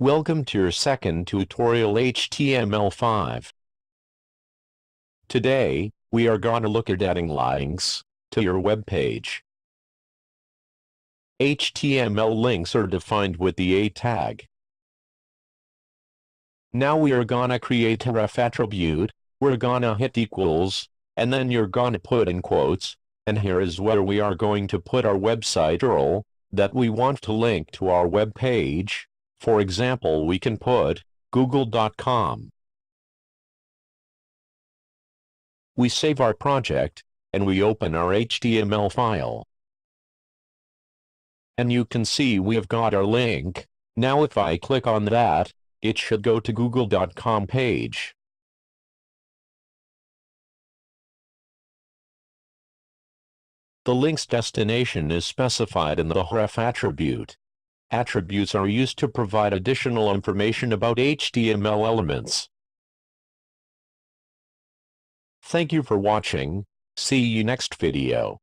Welcome to your second tutorial HTML5. Today, we are going to look at adding links to your web page. HTML links are defined with the A tag. Now we are gonna create a ref attribute. We're gonna hit equals, and then you're gonna put in quotes, and here is where we are going to put our website URL that we want to link to our web page. For example, we can put google.com. We save our project, and we open our HTML file. And you can see we have got our link. Now if I click on that, it should go to google.com page. The link's destination is specified in the ref attribute. Attributes are used to provide additional information about HTML elements. Thank you for watching. See you next video.